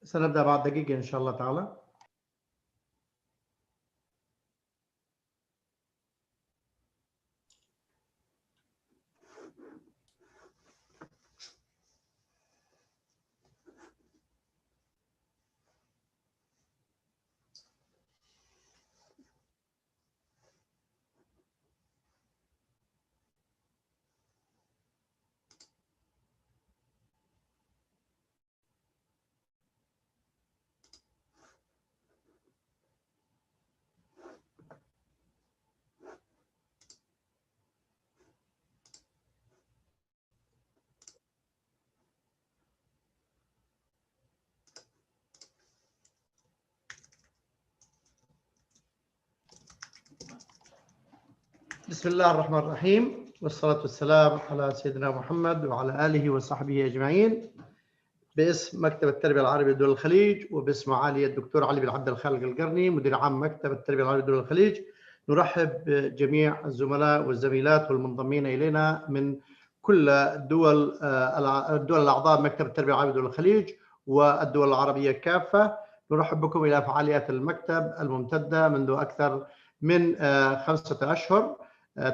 سنبدأ بعد دقيقة إن شاء الله تعالى. بسم الله الرحمن الرحيم، والصلاة والسلام على سيدنا محمد وعلى آله وصحبه أجمعين. باسم مكتب التربية العربي لدول الخليج وباسم معالي الدكتور علي بن عبد الخالق القرني مدير عام مكتب التربية العربي لدول الخليج، نرحب بجميع الزملاء والزميلات والمنضمين إلينا من كل الدول الأعضاء مكتب التربية العربي لدول الخليج والدول العربية كافة. نرحب بكم إلى فعاليات المكتب الممتدة منذ أكثر من 5 أشهر،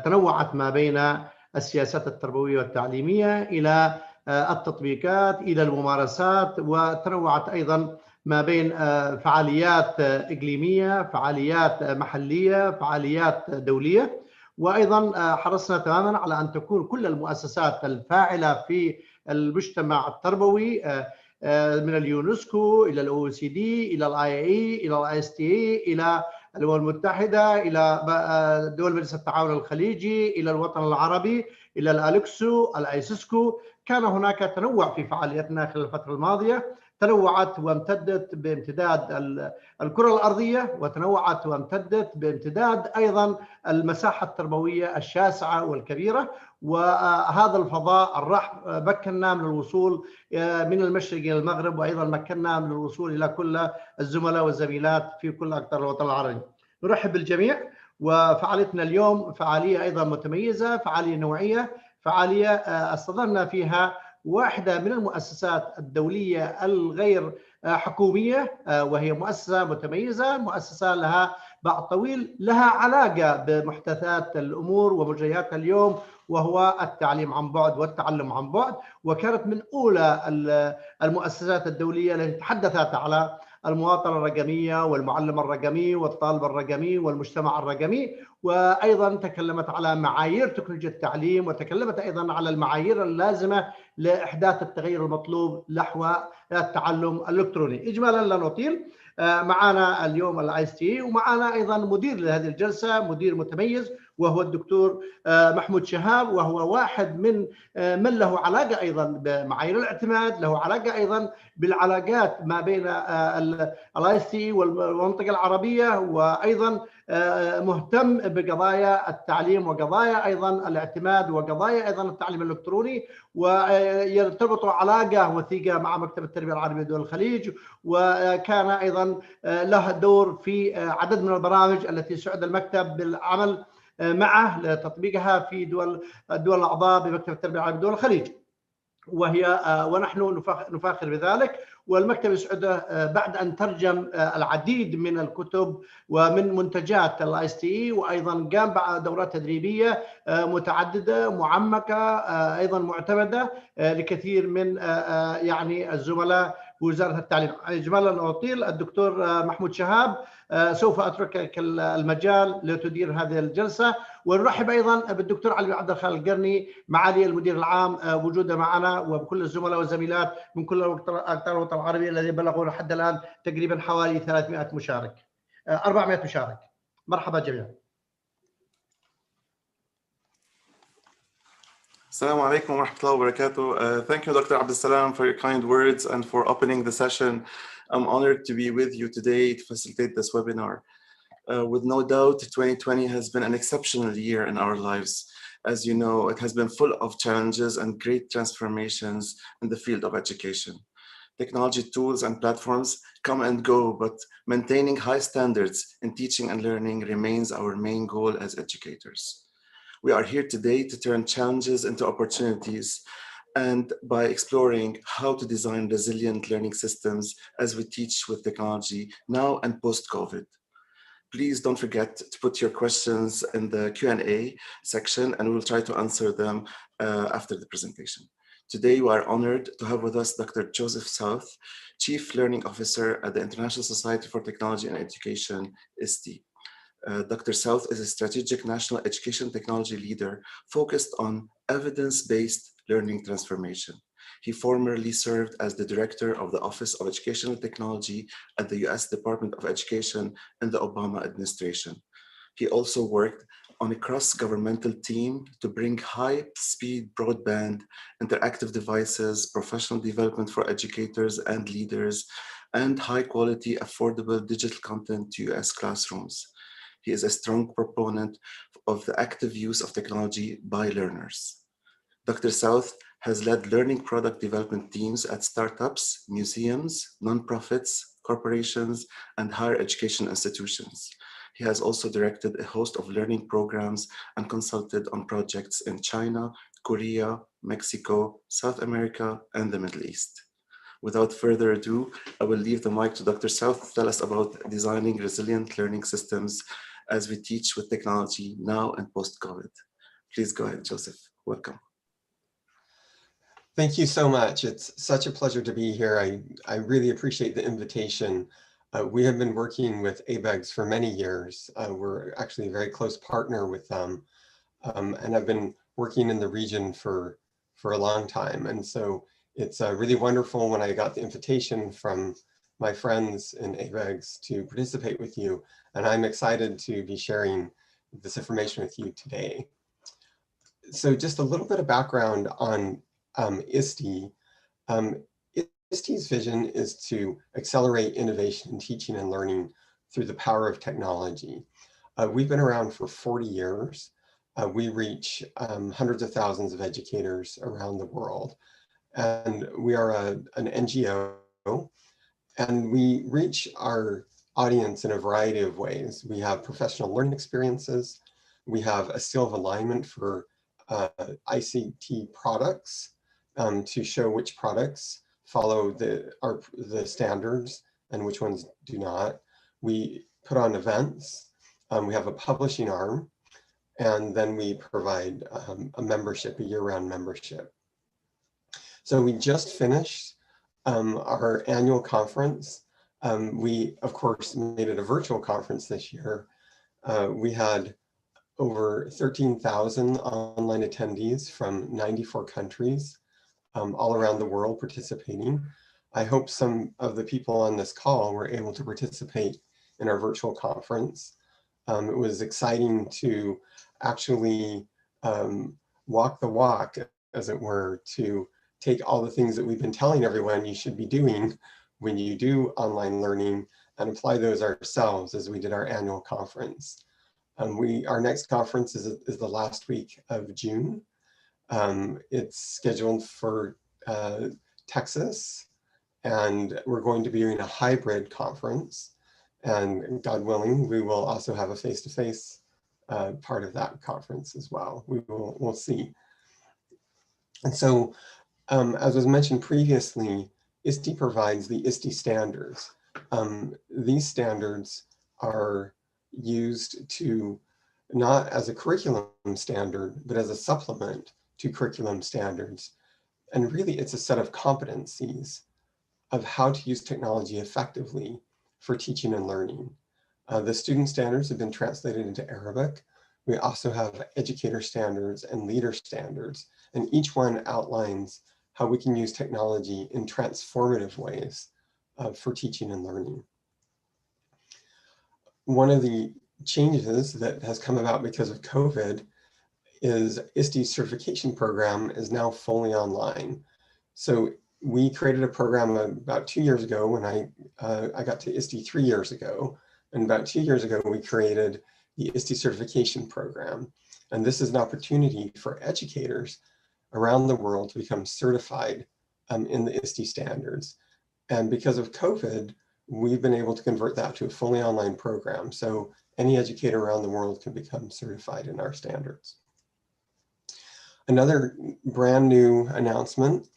تنوعت ما بين السياسات التربوية والتعليمية إلى التطبيقات إلى الممارسات، وتنوعت أيضا ما بين فعاليات إقليمية، فعاليات محلية، فعاليات دولية. وأيضا حرصنا تماما على أن تكون كل المؤسسات الفاعلة في المجتمع التربوي من اليونسكو إلى الOECD إلى الIAE إلى الIste إلى الأمم المتحدة إلى دول مجلس التعاون الخليجي إلى الوطن العربي إلى الألكسو الأيسسكو. كان هناك تنوع في فعالياتنا خلال الفترة الماضية، تنوعت وامتدت بامتداد الكرة الأرضية، وتنوعت وامتدت بامتداد أيضا المساحة التربوية الشاسعة والكبيرة. وهذا الفضاء الرحب مكننا من الوصول من المشرق إلى المغرب، وأيضا مكننا من الوصول إلى كل الزملاء والزميلات في كل أقطار الوطن العربي. نرحب بالجميع. وفعاليتنا اليوم فعالية أيضا متميزة، فعالية نوعية، فعالية استضفنا فيها واحدة من المؤسسات الدولية الغير حكومية، وهي مؤسسة متميزة، مؤسسة لها باع طويل، لها علاقة بمحدثات الأمور ومجريات اليوم، وهو التعليم عن بعد والتعلم عن بعد. وكانت من أولى المؤسسات الدولية التي تحدثت على المواطنة الرقمية والمعلم الرقمي والطالب الرقمي والمجتمع الرقمي، وأيضا تكلمت على معايير تكنولوجيا التعليم، وتكلمت أيضا على المعايير اللازمة لإحداث التغير المطلوب نحو التعلم الإلكتروني. إجمالا لا نطيل، معنا اليوم الIste، ومعنا أيضا مدير لهذه الجلسة، مدير متميز وهو الدكتور محمود شهاب، وهو واحد من له علاقة أيضا بمعايير الاعتماد، له علاقة أيضا بالعلاقات ما بين الIste والمنطقة العربية، وأيضا مهتم بقضايا التعليم وقضايا أيضا الاعتماد وقضايا أيضا التعليم الإلكتروني، ويرتبط علاقة وثيقة مع مكتب التربية العربي لدول الخليج. وكان أيضا له دور في عدد من البرامج التي سعد المكتب بالعمل معه لتطبيقها في الدول الأعضاء بمكتب التربية العربي لدول الخليج، ونحن نفاخر بذلك. والمكتب يسعده بعد أن ترجم العديد من الكتب ومن منتجات الIste، وأيضا قام بدورات تدريبية متعددة معمقة أيضا معتمدة لكثير من يعني الزملاء بوزارة التعليم. إجمالا أطيل، الدكتور محمود شهاب سوف أتركك المجال لتدير هذه الجلسة. ونرحب أيضا بالدكتور علي بن عبد الخالق القرني معالي المدير العام وجوده معنا، وبكل الزملاء والزميلات من كل أقطار الوطن العربي الذين بلغوا لحد الآن تقريبا حوالي 400 مشارك. مرحبا جميعا. Assalamu alaikum wa rahmatullahi wa barakatuh. Thank you, Dr. Abdussalam, for your kind words and for opening the session. I'm honored to be with you today to facilitate this webinar. With no doubt, 2020 has been an exceptional year in our lives. As you know, it has been full of challenges and great transformations in the field of education. Technology tools and platforms come and go, but maintaining high standards in teaching and learning remains our main goal as educators. We are here today to turn challenges into opportunities and by exploring how to design resilient learning systems as we teach with technology now and post-COVID. Please don't forget to put your questions in the Q&A section, and we'll try to answer them after the presentation. Today, we are honored to have with us Dr. Joseph South, Chief Learning Officer at the International Society for Technology and Education, Iste. Dr. South is a strategic national education technology leader focused on evidence-based learning transformation. He formerly served as the director of the Office of Educational Technology at the US Department of Education in the Obama administration. He also worked on a cross-governmental team to bring high-speed broadband, interactive devices, professional development for educators and leaders, and high-quality, affordable digital content to US classrooms. He is a strong proponent of the active use of technology by learners. Dr. South has led learning product development teams at startups, museums, nonprofits, corporations, and higher education institutions. He has also directed a host of learning programs and consulted on projects in China, Korea, Mexico, South America, and the Middle East. Without further ado, I will leave the mic to Dr. South to tell us about designing resilient learning systems as we teach with technology now and post-COVID. Please go ahead, Joseph. Welcome. Thank you so much. It's such a pleasure to be here. I really appreciate the invitation. We have been working with ABEGS for many years. We're actually a very close partner with them. And I've been working in the region for a long time. And so it's really wonderful when I got the invitation from my friends in ABEGS to participate with you. And I'm excited to be sharing this information with you today. So just a little bit of background on Iste. Iste's vision is to accelerate innovation in teaching and learning through the power of technology. We've been around for 40 years. We reach hundreds of thousands of educators around the world. And we are an NGO, and we reach our audience in a variety of ways. We have professional learning experiences. We have a seal of alignment for ICT products to show which products follow the standards and which ones do not. We put on events. We have a publishing arm, and then we provide a membership, a year-round membership. So we just finished our annual conference. We, of course, made it a virtual conference this year. We had over 13,000 online attendees from 94 countries all around the world participating. I hope some of the people on this call were able to participate in our virtual conference. It was exciting to actually walk the walk, as it were, to take all the things that we've been telling everyone you should be doing when you do online learning and apply those ourselves as we did our annual conference. Our next conference is the last week of June. It's scheduled for Texas, and we're going to be doing a hybrid conference. And God willing, we will also have a face-to-face part of that conference as well. We'll see. And so, as was mentioned previously, Iste provides the Iste Standards. These standards are used to not as a curriculum standard, but as a supplement to curriculum standards. And really, it's a set of competencies of how to use technology effectively for teaching and learning. The student standards have been translated into Arabic. We also have educator standards and leader standards, and each one outlines how we can use technology in transformative ways for teaching and learning. One of the changes that has come about because of COVID is Iste's certification program is now fully online. So we created a program about 2 years ago when I got to Iste 3 years ago. And about 2 years ago, we created the Iste certification program. And this is an opportunity for educators around the world to become certified in the Iste standards. And because of COVID, we've been able to convert that to a fully online program. So any educator around the world can become certified in our standards. Another brand new announcement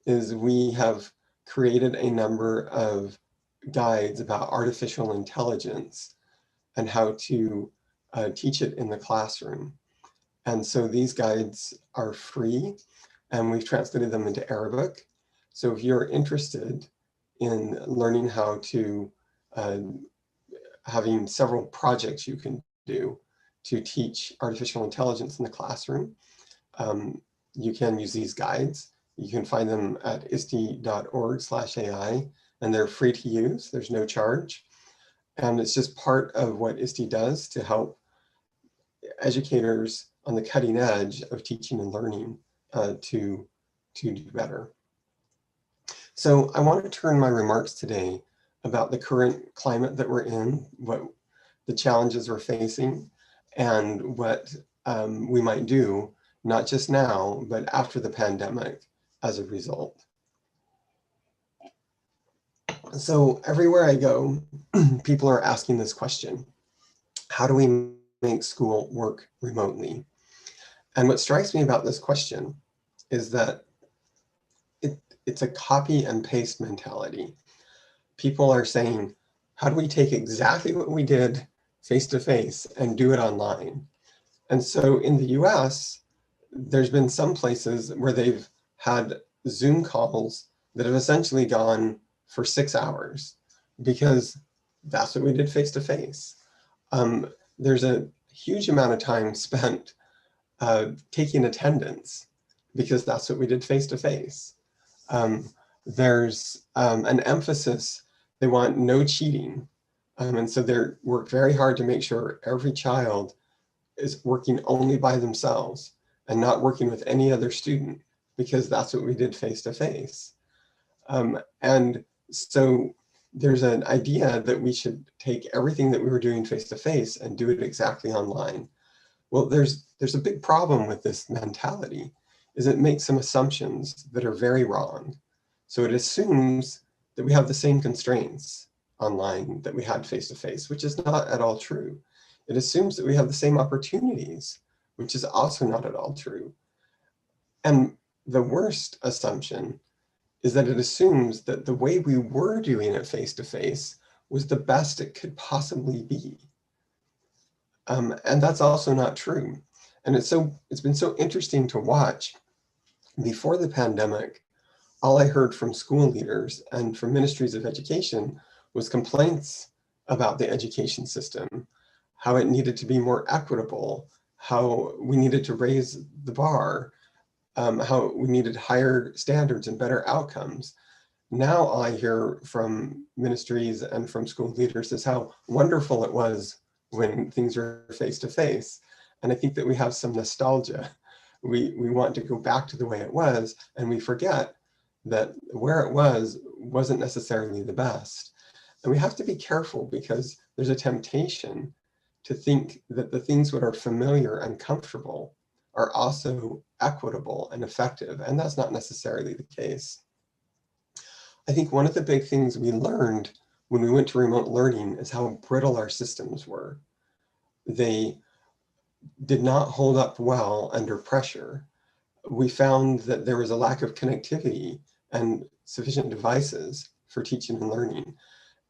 is we have created a number of guides about artificial intelligence and how to teach it in the classroom. And so these guides are free, and we've translated them into Arabic. So if you're interested in learning how to, having several projects you can do to teach artificial intelligence in the classroom, you can use these guides. You can find them at iste.org/AI, and they're free to use. There's no charge. And it's just part of what Iste does to help educators on the cutting edge of teaching and learning to do better. So I want to turn my remarks today about the current climate that we're in, what the challenges we're facing, and what we might do, not just now, but after the pandemic as a result. So everywhere I go, people are asking this question: how do we make school work remotely? And what strikes me about this question is that it's a copy and paste mentality. People are saying, how do we take exactly what we did face-to-face and do it online? And so in the US, there's been some places where they've had Zoom calls that have essentially gone for 6 hours because that's what we did face-to-face. There's a huge amount of time spent taking attendance because that's what we did face-to-face. There's an emphasis, they want no cheating. And so they work very hard to make sure every child is working only by themselves and not working with any other student because that's what we did face-to-face. And so there's an idea that we should take everything that we were doing face-to-face and do it exactly online. Well, there's a big problem with this mentality, is it makes some assumptions that are very wrong. So it assumes that we have the same constraints online that we had face-to-face, which is not at all true. It assumes that we have the same opportunities, which is also not at all true. And the worst assumption is that it assumes that the way we were doing it face-to-face was the best it could possibly be. And that's also not true. And it's been so interesting to watch. Before the pandemic, all I heard from school leaders and from ministries of education was complaints about the education system, how it needed to be more equitable, how we needed to raise the bar, how we needed higher standards and better outcomes. Now I hear from ministries and from school leaders is how wonderful it was when things were face-to-face. And I think that we have some nostalgia. We want to go back to the way it was, and we forget that where it wasn't necessarily the best. And we have to be careful because there's a temptation to think that the things that are familiar and comfortable are also equitable and effective, and that's not necessarily the case. I think one of the big things we learned when we went to remote learning is how brittle our systems were. They did not hold up well under pressure. We found that there was a lack of connectivity and sufficient devices for teaching and learning.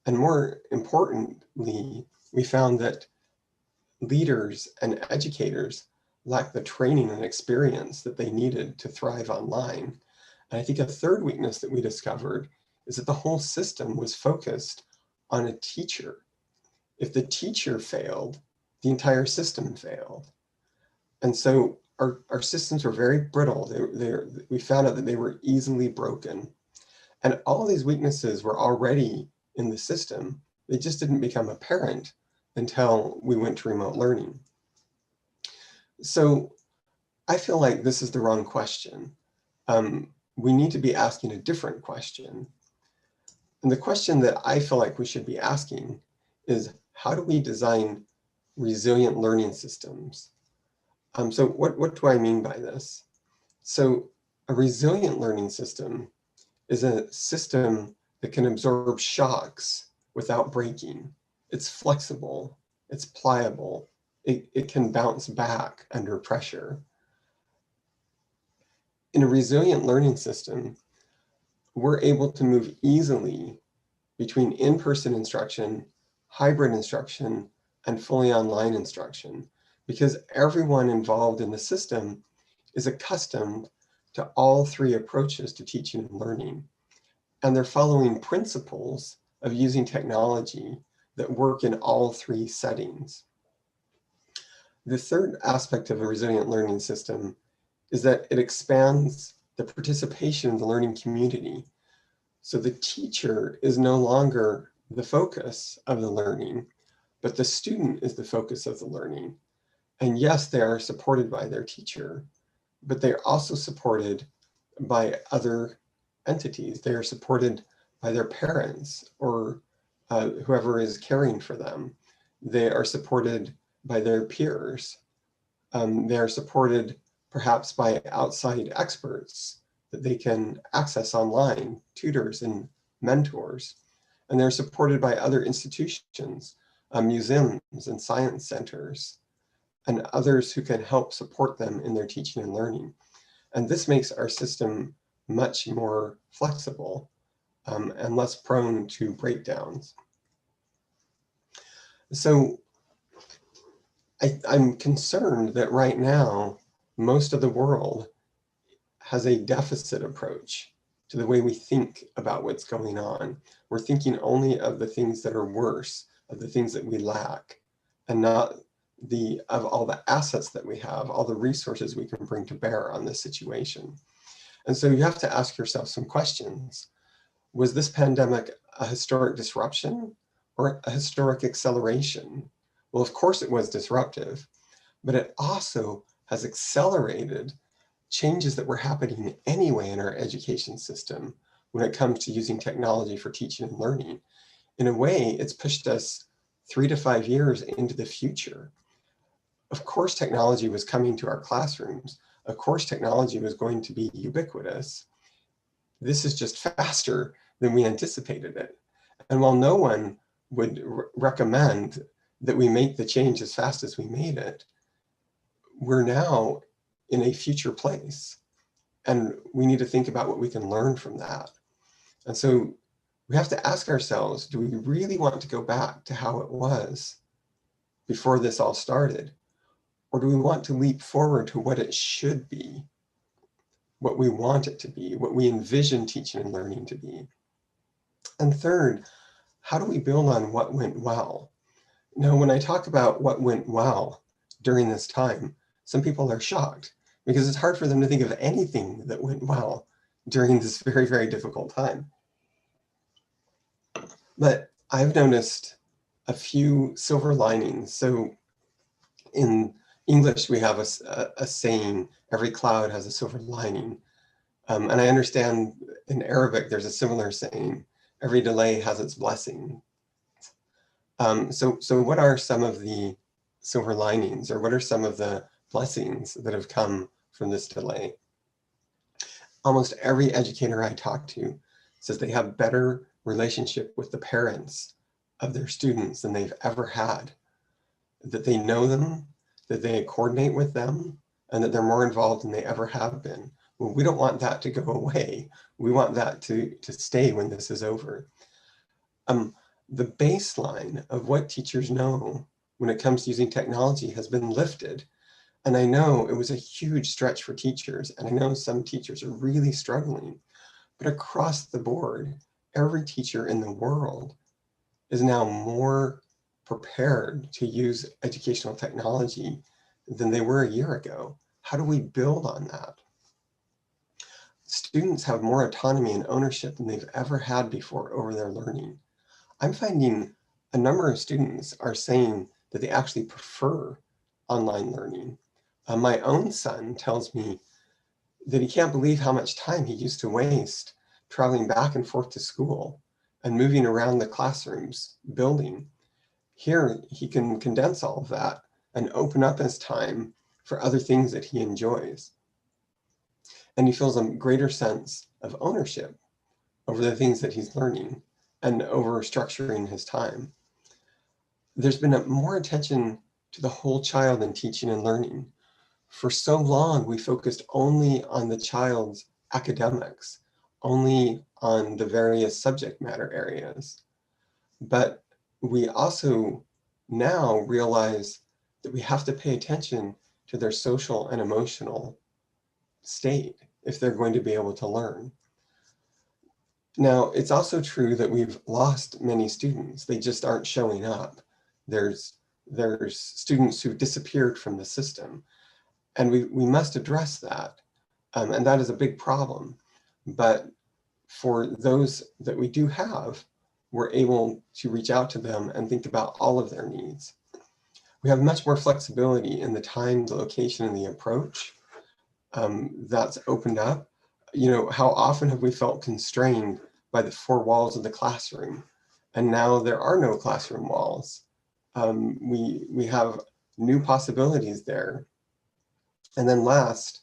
And more importantly, we found that leaders and educators lacked the training and experience that they needed to thrive online. And I think a third weakness that we discovered is that the whole system was focused on a teacher. If the teacher failed, the entire system failed. And so our systems were very brittle. We found out that they were easily broken. And all these weaknesses were already in the system. They just didn't become apparent until we went to remote learning. So I feel like this is the wrong question. We need to be asking a different question. And the question that I feel like we should be asking is, how do we design resilient learning systems? So what do I mean by this? So a resilient learning system is a system that can absorb shocks without breaking. It's flexible, it's pliable, it can bounce back under pressure. In a resilient learning system, we're able to move easily between in-person instruction, hybrid instruction, and fully online instruction, because everyone involved in the system is accustomed to all three approaches to teaching and learning. And they're following principles of using technology that work in all three settings. The third aspect of a resilient learning system is that it expands the participation of the learning community. So the teacher is no longer the focus of the learning, but the student is the focus of the learning. And yes, they are supported by their teacher, but they're also supported by other entities. They are supported by their parents or whoever is caring for them. They are supported by their peers. They are supported perhaps by outside experts that they can access online, tutors and mentors. And they're supported by other institutions, museums and science centers, and others who can help support them in their teaching and learning. And this makes our system much more flexible and less prone to breakdowns. So I'm concerned that right now, most of the world has a deficit approach to the way we think about what's going on. We're thinking only of the things that are worse, of the things that we lack, and not of all the assets that we have, all the resources we can bring to bear on this situation. And so you have to ask yourself some questions. Was this pandemic a historic disruption or a historic acceleration? Well, of course it was disruptive, but it also has accelerated changes that were happening anyway in our education system when it comes to using technology for teaching and learning. In a way, it's pushed us 3 to 5 years into the future. Of course, technology was coming to our classrooms. Of course, technology was going to be ubiquitous. This is just faster than we anticipated it. And while no one would recommend that we make the change as fast as we made it, we're now in a future place. And we need to think about what we can learn from that. And so we have to ask ourselves, do we really want to go back to how it was before this all started? Or do we want to leap forward to what it should be, what we want it to be, what we envision teaching and learning to be? And third, how do we build on what went well? Now, when I talk about what went well during this time, some people are shocked because it's hard for them to think of anything that went well during this very, very difficult time. But I've noticed a few silver linings. So in English, we have a saying, every cloud has a silver lining. And I understand in Arabic, there's a similar saying, every delay has its blessing. So what are some of the silver linings, or what are some of the blessings that have come from this delay? Almost every educator I talk to says they have better relationship with the parents of their students than they've ever had, that they know them, that they coordinate with them, and that they're more involved than they ever have been. Well, we don't want that to go away. We want that to stay when this is over. The baseline of what teachers know when it comes to using technology has been lifted. And I know it was a huge stretch for teachers, and I know some teachers are really struggling, but across the board, every teacher in the world is now more prepared to use educational technology than they were a year ago. How do we build on that? Students have more autonomy and ownership than they've ever had before over their learning. I'm finding a number of students are saying that they actually prefer online learning. My own son tells me that he can't believe how much time he used to waste traveling back and forth to school and moving around the classrooms, building. Here, he can condense all of that and open up his time for other things that he enjoys. And he feels a greater sense of ownership over the things that he's learning and over structuring his time. There's been more attention to the whole child in teaching and learning. for so long, we focused only on the child's academics, only on the various subject matter areas. But we also now realize that we have to pay attention to their social and emotional state if they're going to be able to learn. Now, it's also true that we've lost many students. They just aren't showing up. There's students who disappeared from the system, and we must address that. And that is a big problem. But for those that we do have, we're able to reach out to them and think about all of their needs. We have much more flexibility in the time, the location, and the approach. That's opened up. You know, how often have we felt constrained by the four walls of the classroom? And now there are no classroom walls. We have new possibilities there. And then last,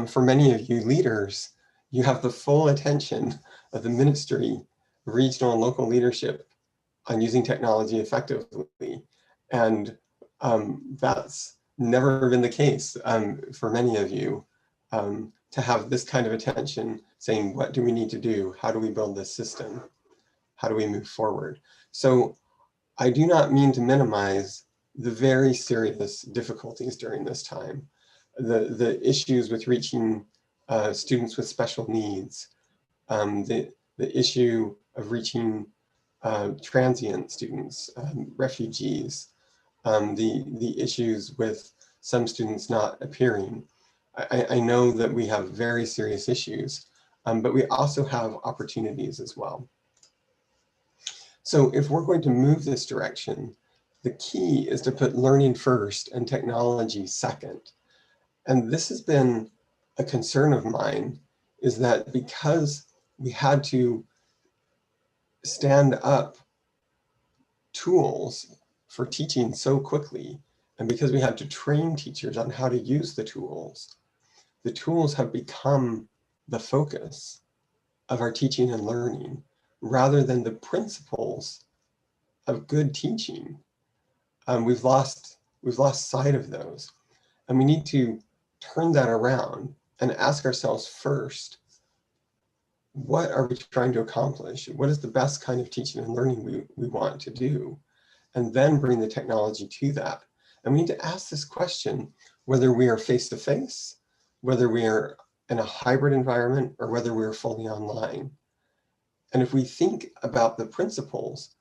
for many of you leaders, you have the full attention of the ministry, regional and local leadership on using technology effectively. And that's never been the case for many of you, to have this kind of attention saying, what do we need to do? How do we build this system? How do we move forward? So I do not mean to minimize the very serious difficulties during this time. The issues with reaching students with special needs, the issue of reaching transient students, refugees, the issues with some students not appearing. I know that we have very serious issues, but we also have opportunities as well. So if we're going to move this direction, the key is to put learning first and technology second. And this has been a concern of mine, is that because we had to stand up tools for teaching so quickly, and because we had to train teachers on how to use the tools have become the focus of our teaching and learning, rather than the principles of good teaching. We've lost sight of those, and we need to turn that around and ask ourselves first, what are we trying to accomplish? What is the best kind of teaching and learning we want to do? And then bring the technology to that. And we need to ask this question, whether we are face-to-face, whether we are in a hybrid environment, or whether we are fully online. And if we think about the principles,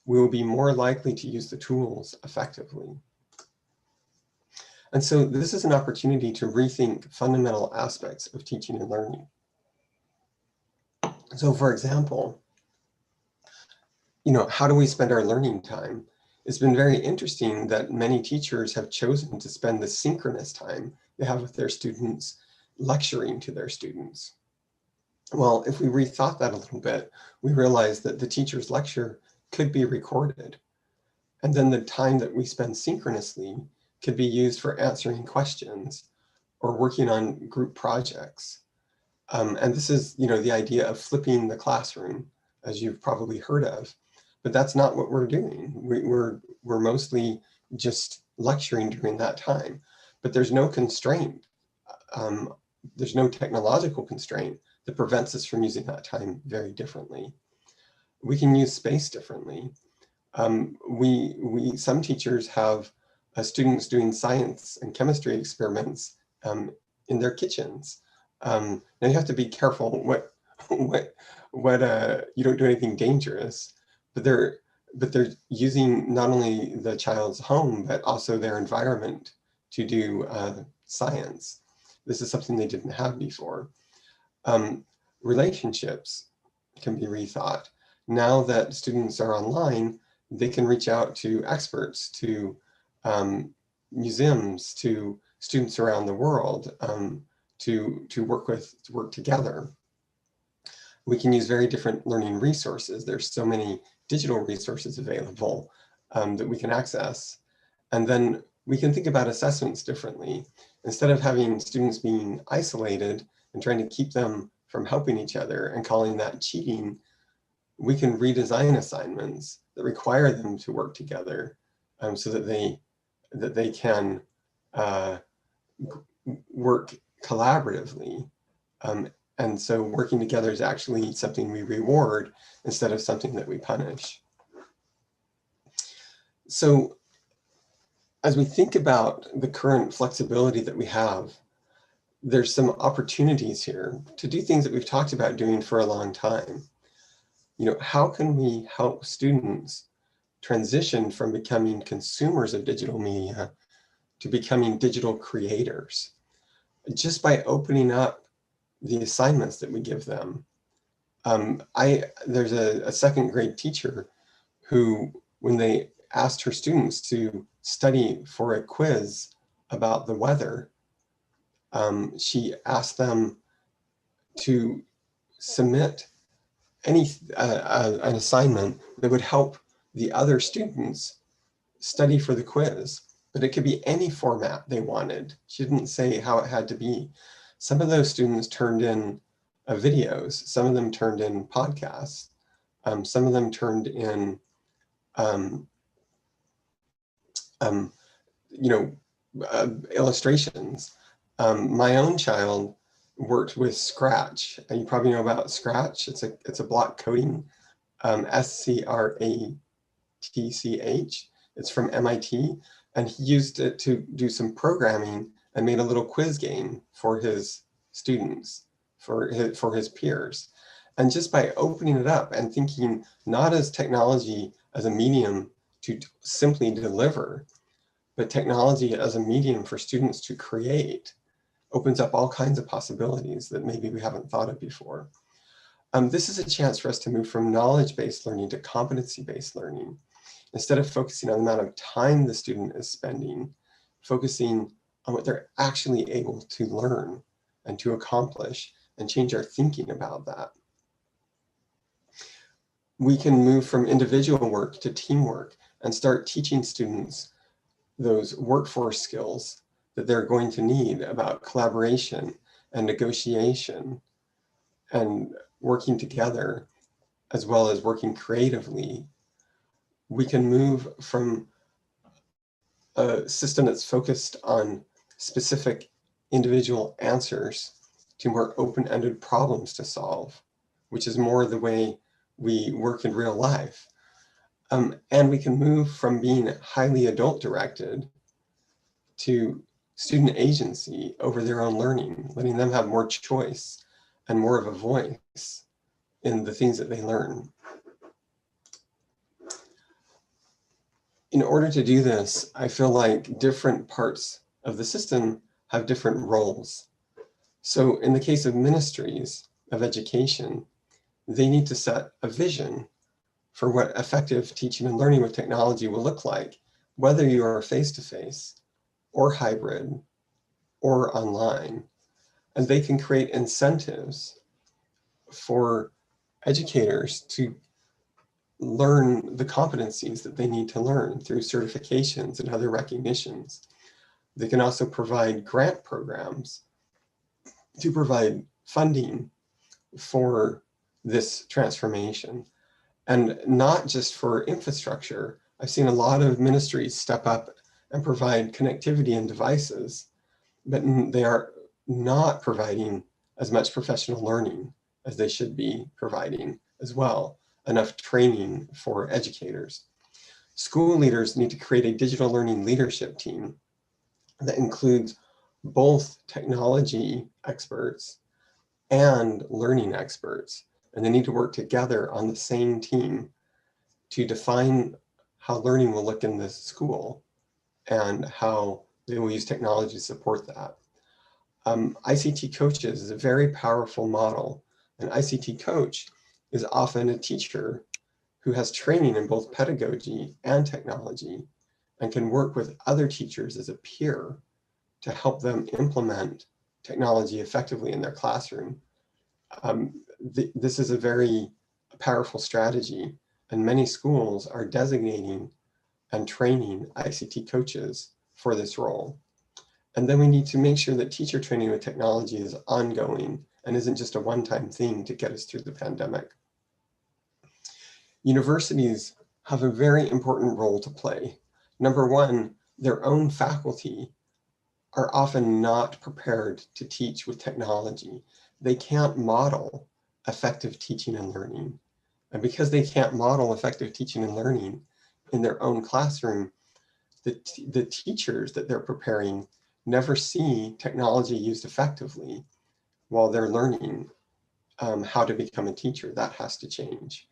we will be more likely to use the tools effectively. And so this is an opportunity to rethink fundamental aspects of teaching and learning. So for example, you know, how do we spend our learning time? It's been very interesting that many teachers have chosen to spend the synchronous time they have with their students lecturing to their students. Well, if we rethought that a little bit, we realized that the teacher's lecture could be recorded. And then the time that we spend synchronously could be used for answering questions or working on group projects. And this is, you know, the idea of flipping the classroom, as you've probably heard of, but that's not what we're doing. We're mostly just lecturing during that time, but there's no constraint. There's no technological constraint that prevents us from using that time very differently. We can use space differently. Some teachers have students doing science and chemistry experiments in their kitchens. Now you have to be careful what you don't do anything dangerous, but they're using not only the child's home, but also their environment to do science. This is something they didn't have before. Relationships can be rethought. Now that students are online, they can reach out to experts, to museums, to students around the world, to work together. We can use very different learning resources. There's so many digital resources available that we can access. And then we can think about assessments differently. Instead of having students being isolated and trying to keep them from helping each other and calling that cheating, we can redesign assignments that require them to work together so that they can work collaboratively. And so working together is actually something we reward instead of something that we punish. So as we think about the current flexibility that we have, there's some opportunities here to do things that we've talked about doing for a long time. You know, how can we help students transition from becoming consumers of digital media to becoming digital creators, just by opening up the assignments that we give them. There's a second grade teacher who, when they asked her students to study for a quiz about the weather, she asked them to submit an assignment that would help the other students study for the quiz, but it could be any format they wanted. She didn't say how it had to be. Some of those students turned in videos, some of them turned in podcasts, some of them turned in illustrations. My own child worked with Scratch, and you probably know about Scratch. It's a block coding, SCRATCH. It's from MIT, and he used it to do some programming and made a little quiz game for his students, for his peers. And just by opening it up and thinking not as technology as a medium to simply deliver, but technology as a medium for students to create, opens up all kinds of possibilities that maybe we haven't thought of before. This is a chance for us to move from knowledge-based learning to competency-based learning. Instead of focusing on the amount of time the student is spending, focusing on what they're actually able to learn and to accomplish, and change our thinking about that. We can move from individual work to teamwork and start teaching students those workforce skills that they're going to need about collaboration and negotiation and working together, as well as working creatively. We can move from a system that's focused on specific individual answers to more open-ended problems to solve, which is more the way we work in real life. And we can move from being highly adult-directed to student agency over their own learning, letting them have more choice and more of a voice in the things that they learn. In order to do this, I feel like different parts of the system have different roles. So in the case of ministries of education, they need to set a vision for what effective teaching and learning with technology will look like, whether you are face-to-face or hybrid or online. And they can create incentives for educators to learn the competencies that they need to learn through certifications and other recognitions. They can also provide grant programs to provide funding for this transformation. And not just for infrastructure. I've seen a lot of ministries step up and provide connectivity and devices, but they are not providing as much professional learning as they should be providing as well, enough training for educators. School leaders need to create a digital learning leadership team that includes both technology experts and learning experts. And they need to work together on the same team to define how learning will look in this school and how they will use technology to support that. ICT Coaches is a very powerful model. An ICT coach is often a teacher who has training in both pedagogy and technology and can work with other teachers as a peer to help them implement technology effectively in their classroom. This is a very powerful strategy, and many schools are designating and training ICT coaches for this role. And then we need to make sure that teacher training with technology is ongoing and isn't just a one-time thing to get us through the pandemic. Universities have a very important role to play. Number one, their own faculty are often not prepared to teach with technology. They can't model effective teaching and learning. And because they can't model effective teaching and learning in their own classroom, the teachers that they're preparing never see technology used effectively while they're learning how to become a teacher. That has to change.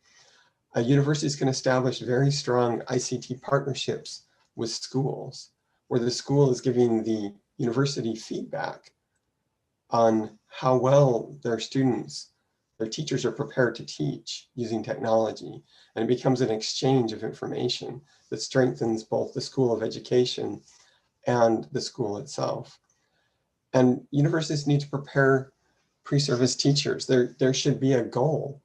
Universities can establish very strong ICT partnerships with schools, where the school is giving the university feedback on how well their students, their teachers are prepared to teach using technology. And it becomes an exchange of information that strengthens both the School of Education and the school itself. And universities need to prepare pre-service teachers. There should be a goal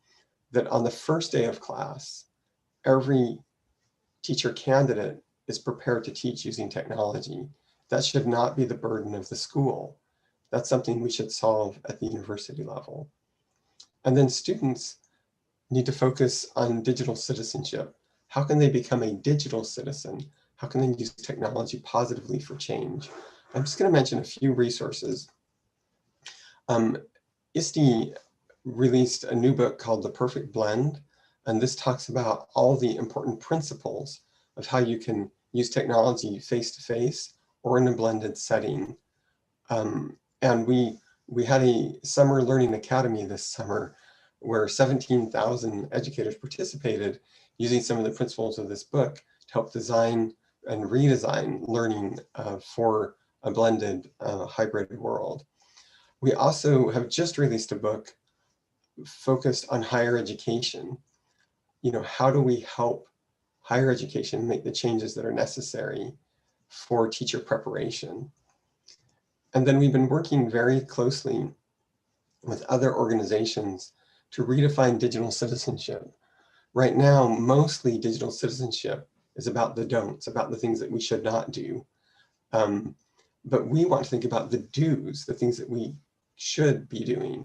that on the first day of class, every teacher candidate is prepared to teach using technology. That should not be the burden of the school. That's something we should solve at the university level. And then students need to focus on digital citizenship. How can they become a digital citizen? How can they use technology positively for change? I'm just going to mention a few resources. Iste released a new book called The Perfect Blend, and this talks about all the important principles of how you can use technology face-to-face or in a blended setting. And we had a summer learning academy this summer where 17,000 educators participated using some of the principles of this book to help design and redesign learning for a blended hybrid world. We also have just released a book focused on higher education. You know, how do we help higher education make the changes that are necessary for teacher preparation? And then we've been working very closely with other organizations to redefine digital citizenship. Right now, mostly digital citizenship is about the don'ts, about the things that we should not do. But we want to think about the do's, the things that we should be doing.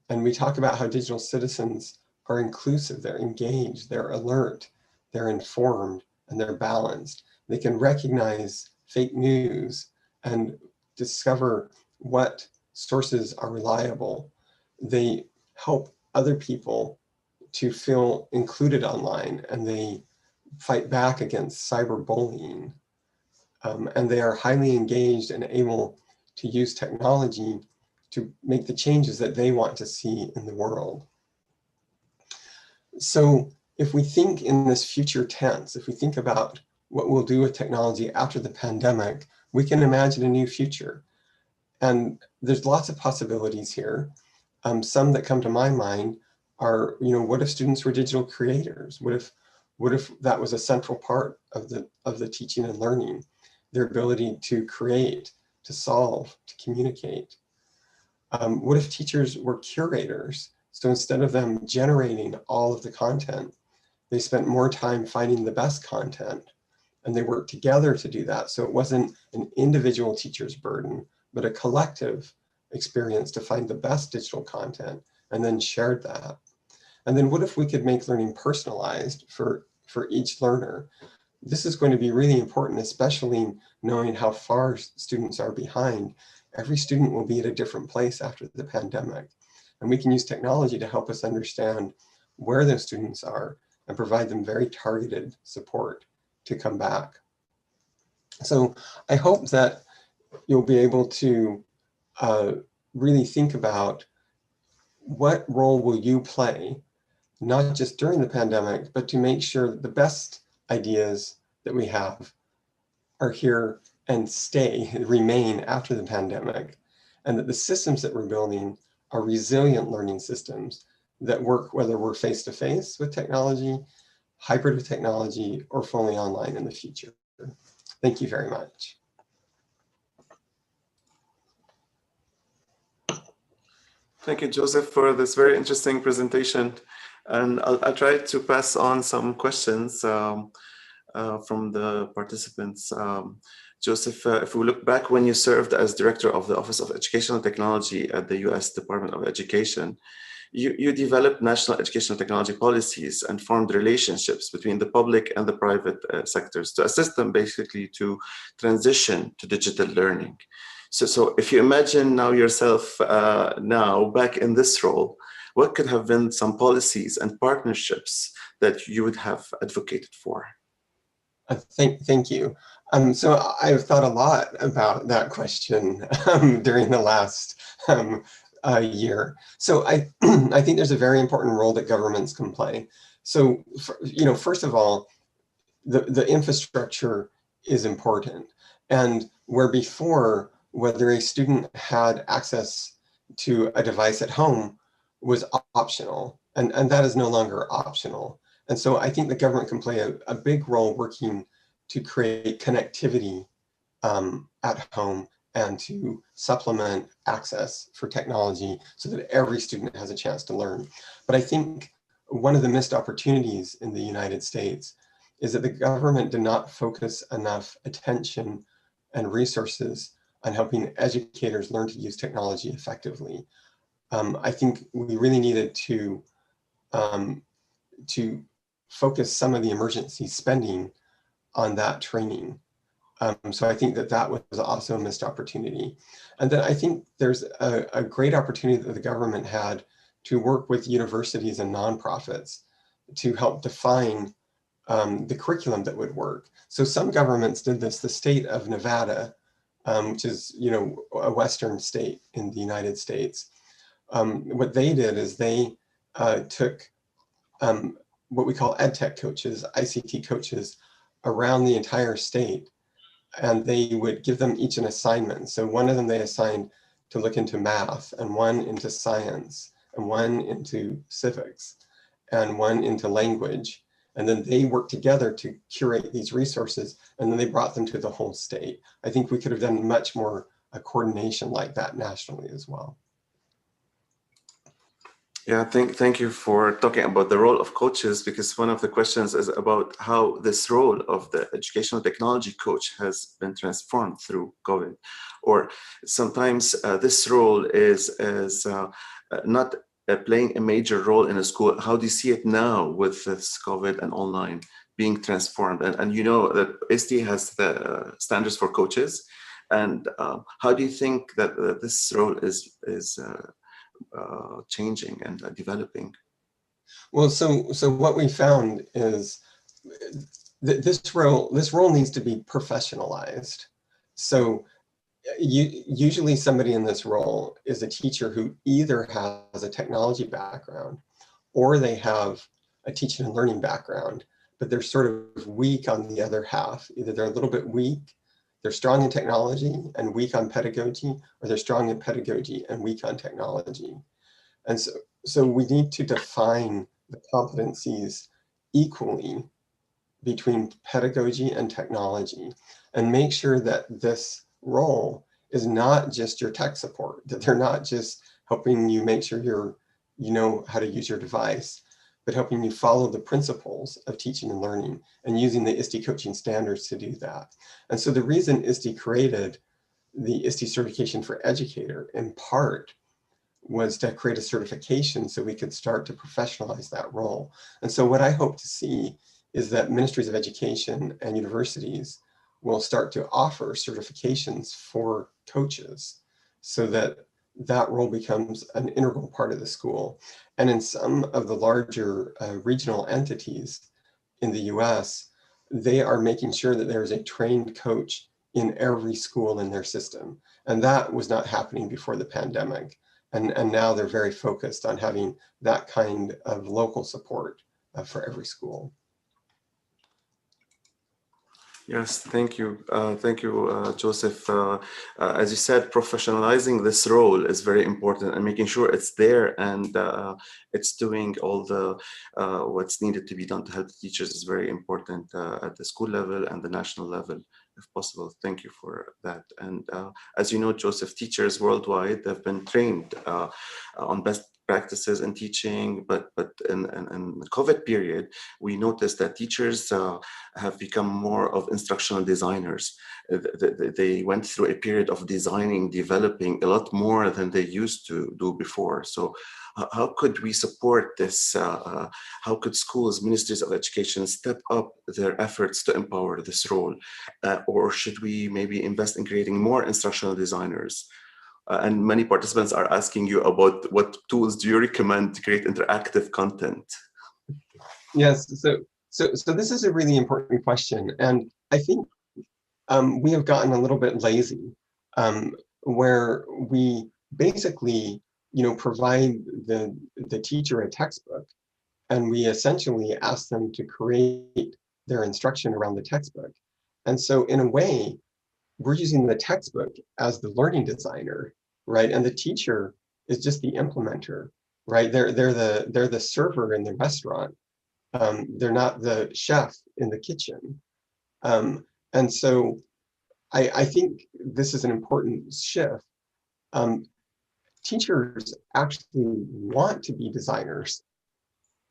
And we talk about how digital citizens are inclusive, they're engaged, they're alert, they're informed, and they're balanced. They can recognize fake news and discover what sources are reliable. They help other people to feel included online, and they fight back against cyberbullying. And they are highly engaged and able to use technology to make the changes that they want to see in the world. So if we think in this future tense, if we think about what we'll do with technology after the pandemic, we can imagine a new future. And there's lots of possibilities here. Some that come to my mind are, you know, what if students were digital creators? What if that was a central part of the teaching and learning, their ability to create, to solve, to communicate? What if teachers were curators? So instead of them generating all of the content, they spent more time finding the best content, and they worked together to do that. So it wasn't an individual teacher's burden, but a collective experience to find the best digital content and then shared that. And then what if we could make learning personalized for each learner? This is going to be really important, especially knowing how far students are behind. Every student will be at a different place after the pandemic. And we can use technology to help us understand where those students are and provide them very targeted support to come back. So I hope that you'll be able to really think about what role will you play, not just during the pandemic, but to make sure that the best ideas that we have are here and remain after the pandemic, and that the systems that we're building are resilient learning systems that work whether we're face-to-face with technology, hybrid with technology, or fully online in the future. Thank you very much. Thank you, Joseph, for this very interesting presentation. And I'll try to pass on some questions from the participants. Joseph, if we look back when you served as director of the Office of Educational Technology at the US Department of Education, you developed national educational technology policies and formed relationships between the public and the private sectors to assist them basically to transition to digital learning. So if you imagine now yourself now back in this role, what could have been some policies and partnerships that you would have advocated for? Thank you. So I've thought a lot about that question during the last year. So I think there's a very important role that governments can play. So, first of all, the infrastructure is important. And where before, whether a student had access to a device at home was optional, and that is no longer optional. And so I think the government can play a big role working to create connectivity at home and to supplement access for technology so that every student has a chance to learn. But I think one of the missed opportunities in the United States is that the government did not focus enough attention and resources on helping educators learn to use technology effectively. I think we really needed to focus some of the emergency spending on that training. So I think that was also a missed opportunity. And then I think there's a great opportunity that the government had to work with universities and nonprofits to help define the curriculum that would work. So some governments did this. The state of Nevada, which is a Western state in the United States, what they did is they took what we call EdTech coaches, ICT coaches, around the entire state, and they would give them each an assignment. So one of them they assigned to look into math, and one into science, and one into civics, and one into language. And then they worked together to curate these resources, and then they brought them to the whole state. I think we could have done much more coordination like that nationally as well. Yeah, thank you for talking about the role of coaches, because one of the questions is about how this role of the educational technology coach has been transformed through COVID, or sometimes this role is not playing a major role in a school. How do you see it now with this COVID and online being transformed? And you know that Iste has the standards for coaches, and how do you think that this role is changing and developing? Well, so what we found is that this role needs to be professionalized. So usually somebody in this role is a teacher who either has a technology background or they have a teaching and learning background, but they're sort of weak on the other half. Either they're a little bit weak, they're strong in technology and weak on pedagogy, or they're strong in pedagogy and weak on technology. And so we need to define the competencies equally between pedagogy and technology, and make sure that this role is not just your tech support, that they're not just helping you make sure you know how to use your device, but helping you follow the principles of teaching and learning and using the Iste coaching standards to do that. And so the reason Iste created the Iste certification for educator in part was to create a certification so we could start to professionalize that role. And so what I hope to see is that ministries of education and universities will start to offer certifications for coaches so that that role becomes an integral part of the school. And in some of the larger regional entities in the US, they are making sure that there's a trained coach in every school in their system. And that was not happening before the pandemic. And now they're very focused on having that kind of local support for every school. Yes, thank you. Thank you, Joseph. As you said, professionalizing this role is very important, and making sure it's there and it's doing all the what's needed to be done to help the teachers is very important at the school level and the national level, if possible. Thank you for that. And as you know, Joseph, teachers worldwide have been trained on best practices in teaching, but in the COVID period, we noticed that teachers have become more of instructional designers. They went through a period of designing, developing a lot more than they used to do before. So How could we support this? How could schools, ministries of education step up their efforts to empower this role? Or should we maybe invest in creating more instructional designers? And many participants are asking you about what tools do you recommend to create interactive content? Yes, so this is a really important question. And I think we have gotten a little bit lazy, where we basically, provide the teacher a textbook, and we essentially ask them to create their instruction around the textbook. And so in a way, we're using the textbook as the learning designer, right? And the teacher is just the implementer, right? They're the server in the restaurant. They're not the chef in the kitchen. And so I think this is an important shift. Teachers actually want to be designers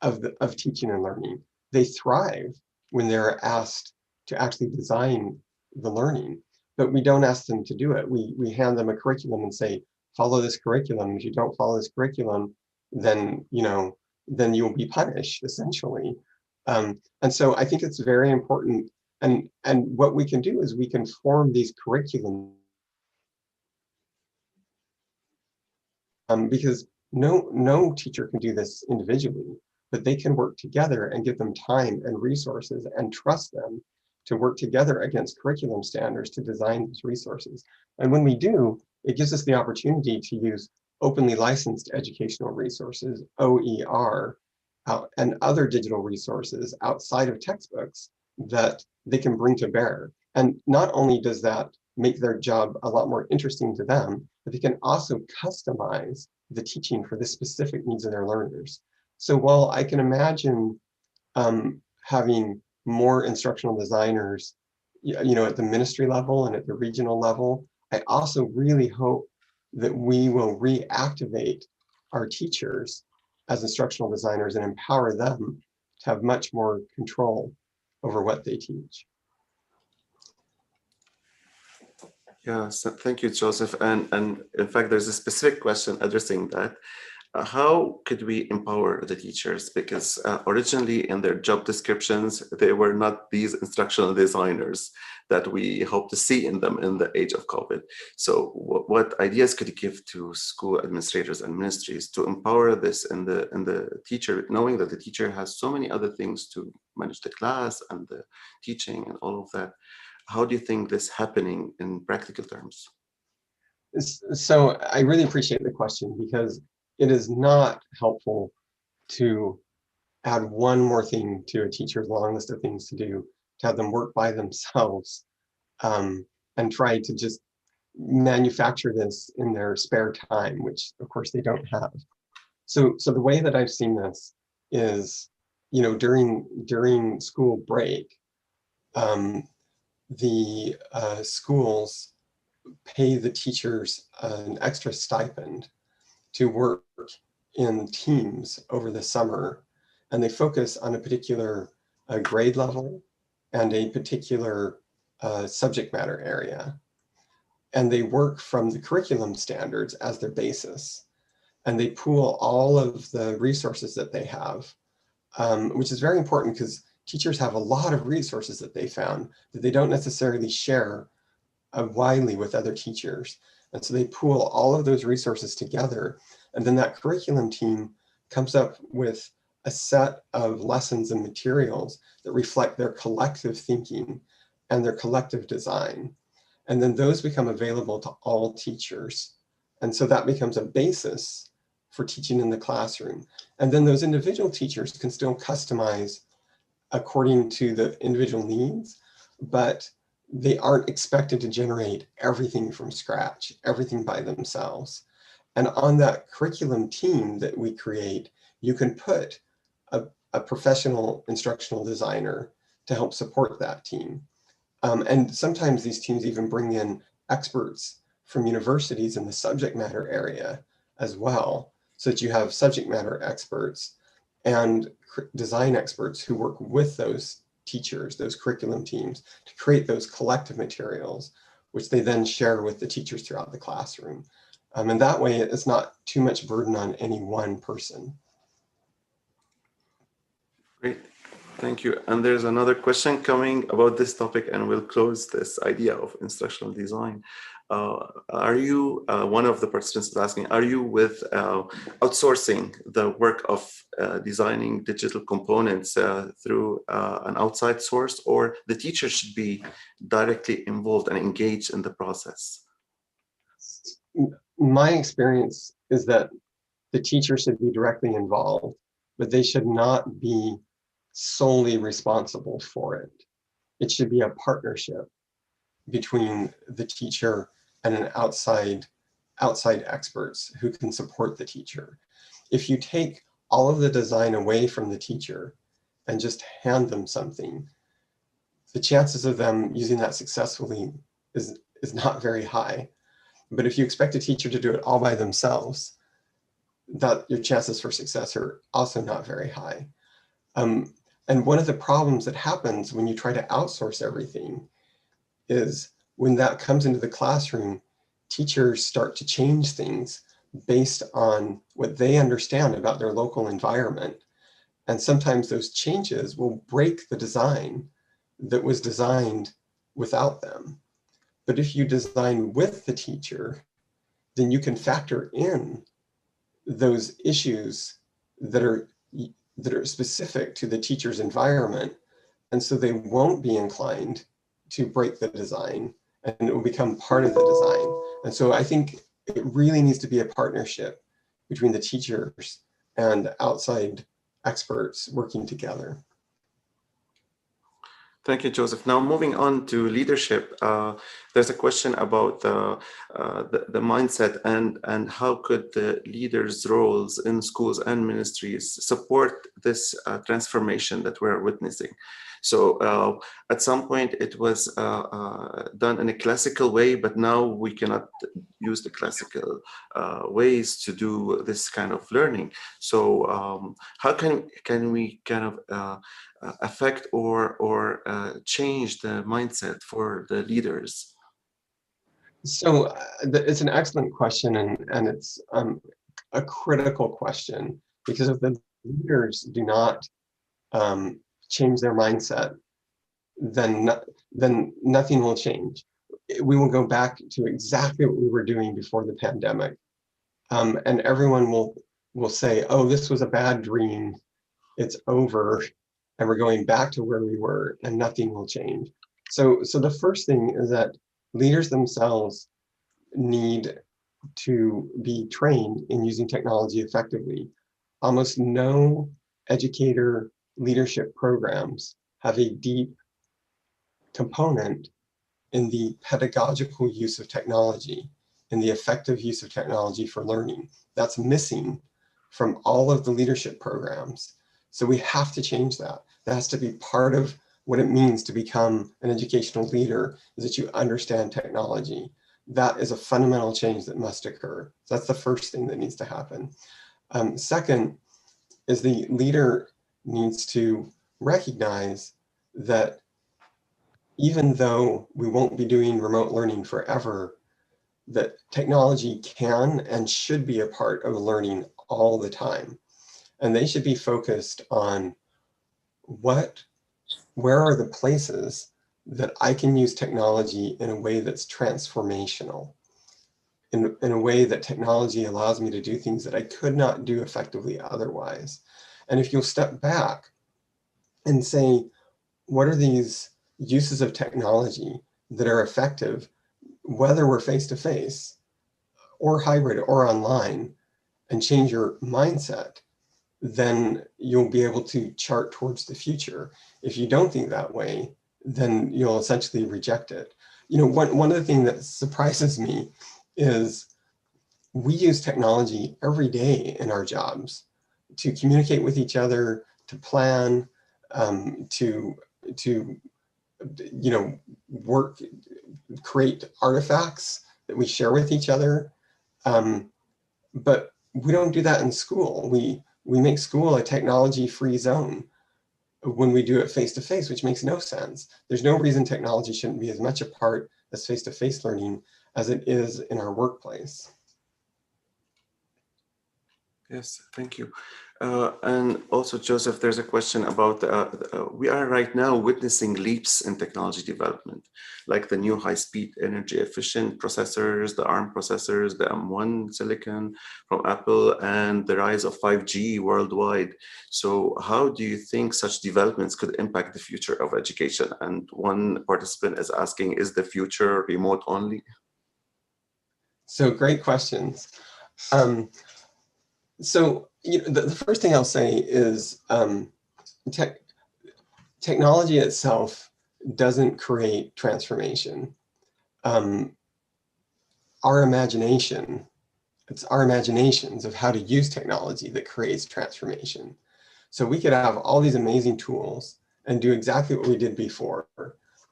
of teaching and learning. They thrive when they're asked to actually design the learning, but we don't ask them to do it. We hand them a curriculum and say, follow this curriculum. If you don't follow this curriculum, then you'll be punished, essentially. And so I think it's very important. And what we can do is we can form these curriculums, because no teacher can do this individually, but they can work together and give them time and resources and trust them to work together against curriculum standards to design these resources. And when we do, it gives us the opportunity to use openly licensed educational resources, OER, and other digital resources outside of textbooks that they can bring to bear. And not only does that make their job a lot more interesting to them, but they can also customize the teaching for the specific needs of their learners. So while I can imagine having more instructional designers, at the ministry level and at the regional level, I also really hope that we will reactivate our teachers as instructional designers and empower them to have much more control over what they teach. Yeah, so thank you, Joseph. And in fact, there's a specific question addressing that. How could we empower the teachers? Because originally in their job descriptions, they were not these instructional designers that we hope to see in them in the age of COVID. So what ideas could you give to school administrators and ministries to empower this in the teacher, knowing that the teacher has so many other things to manage the class and the teaching and all of that? How do you think this happening in practical terms? So I really appreciate the question, because it is not helpful to add one more thing to a teacher's long list of things to do, to have them work by themselves and try to just manufacture this in their spare time, which of course they don't have. So the way that I've seen this is, during school break, the schools pay the teachers an extra stipend to work in teams over the summer, and they focus on a particular grade level and a particular subject matter area. And they work from the curriculum standards as their basis. And they pool all of the resources that they have, which is very important because teachers have a lot of resources that they found that they don't necessarily share widely with other teachers. And so they pool all of those resources together. And then that curriculum team comes up with a set of lessons and materials that reflect their collective thinking and their collective design. And then those become available to all teachers. And so that becomes a basis for teaching in the classroom. And then those individual teachers can still customize according to the individual needs, but they aren't expected to generate everything from scratch, everything by themselves. And on that curriculum team that we create, you can put a professional instructional designer to help support that team. And sometimes these teams even bring in experts from universities in the subject matter area as well, so that you have subject matter experts and design experts who work with those teachers, those curriculum teams, to create those collective materials, which they then share with the teachers throughout the classroom. And that way it's not too much burden on any one person. Great, thank you. And there's another question coming about this topic, and we'll close this idea of instructional design. Are you, one of the participants is asking, are you with outsourcing the work of designing digital components through an outside source, or the teacher should be directly involved and engaged in the process? My experience is that the teacher should be directly involved, but they should not be solely responsible for it. It should be a partnership between the teacher and an outside experts who can support the teacher. If you take all of the design away from the teacher and just hand them something, the chances of them using that successfully is not very high. But if you expect a teacher to do it all by themselves, that your chances for success are also not very high. And one of the problems that happens when you try to outsource everything is when that comes into the classroom, teachers start to change things based on what they understand about their local environment. And sometimes those changes will break the design that was designed without them. But if you design with the teacher, then you can factor in those issues that are specific to the teacher's environment. And so they won't be inclined to break the design, and it will become part of the design. And so I think it really needs to be a partnership between the teachers and outside experts working together. Thank you, Joseph. Now, moving on to leadership, there's a question about the mindset and how could the leaders' roles in schools and ministries support this transformation that we're witnessing. So at some point it was done in a classical way, but now we cannot use the classical ways to do this kind of learning. So how can we kind of affect or change the mindset for the leaders? So it's an excellent question, and it's a critical question, because if the leaders do not change their mindset, then nothing will change. We will go back to exactly what we were doing before the pandemic, and everyone will say, "Oh, this was a bad dream. It's over." And we're going back to where we were, and nothing will change. So the first thing is that leaders themselves need to be trained in using technology effectively. Almost no educator leadership programs have a deep component in the pedagogical use of technology, in the effective use of technology for learning. That's missing from all of the leadership programs. So we have to change that. That has to be part of what it means to become an educational leader, is that you understand technology. That is a fundamental change that must occur. So that's the first thing that needs to happen. Second is the leader needs to recognize that even though we won't be doing remote learning forever, that technology can and should be a part of learning all the time. And they should be focused on where are the places that I can use technology in a way that's transformational, in a way that technology allows me to do things that I could not do effectively otherwise. And if you'll step back and say, what are these uses of technology that are effective, whether we're face-to-face or hybrid or online, and change your mindset, then you'll be able to chart towards the future. If you don't think that way, then you'll essentially reject it. You know, one of the things that surprises me is we use technology every day in our jobs to communicate with each other, to plan, to you know, work, create artifacts that we share with each other. But we don't do that in school. We make school a technology-free zone when we do it face-to-face, which makes no sense. There's no reason technology shouldn't be as much a part as face-to-face learning as it is in our workplace. Yes, thank you. And also, Joseph, there's a question about, we are right now witnessing leaps in technology development, like the new high-speed energy efficient processors, the ARM processors, the M1 silicon from Apple, and the rise of 5G worldwide. So how do you think such developments could impact the future of education? And one participant is asking, is the future remote only? So great questions. So the first thing I'll say is technology itself doesn't create transformation. Our imagination, it's our imaginations of how to use technology that creates transformation. So we could have all these amazing tools and do exactly what we did before.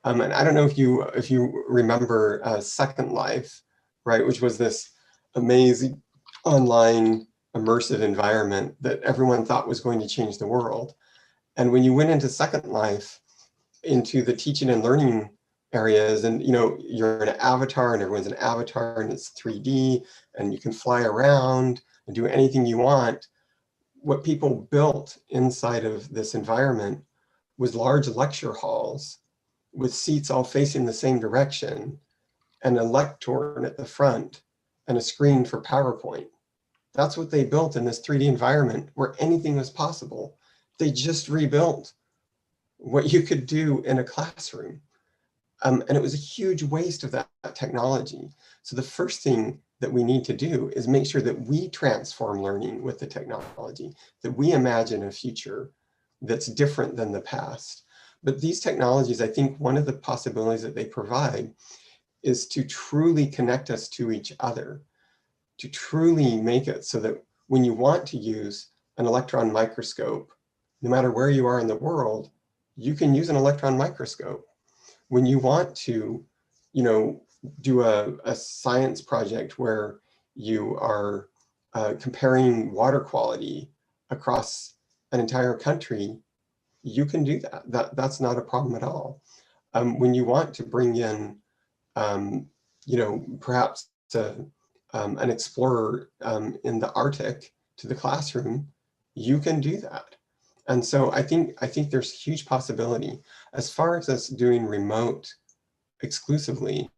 And I don't know if you remember Second Life, right, which was this amazing online immersive environment that everyone thought was going to change the world. And when you went into Second Life, into the teaching and learning areas, and you're an avatar and everyone's an avatar and it's 3D and you can fly around and do anything you want. What people built inside of this environment was large lecture halls with seats all facing the same direction and a lectern at the front and a screen for PowerPoint. That's what they built in this 3D environment where anything was possible. They just rebuilt what you could do in a classroom. And it was a huge waste of that technology. So the first thing that we need to do is make sure that we transform learning with the technology, that we imagine a future that's different than the past. But these technologies, I think one of the possibilities that they provide is to truly connect us to each other, to truly make it so that when you want to use an electron microscope, no matter where you are in the world, you can use an electron microscope. When you want to, do a science project where you are comparing water quality across an entire country, you can do that. That's not a problem at all. When you want to bring in, perhaps an explorer in the Arctic to the classroom, you can do that. And so I think there's huge possibility. As far as us doing remote exclusively,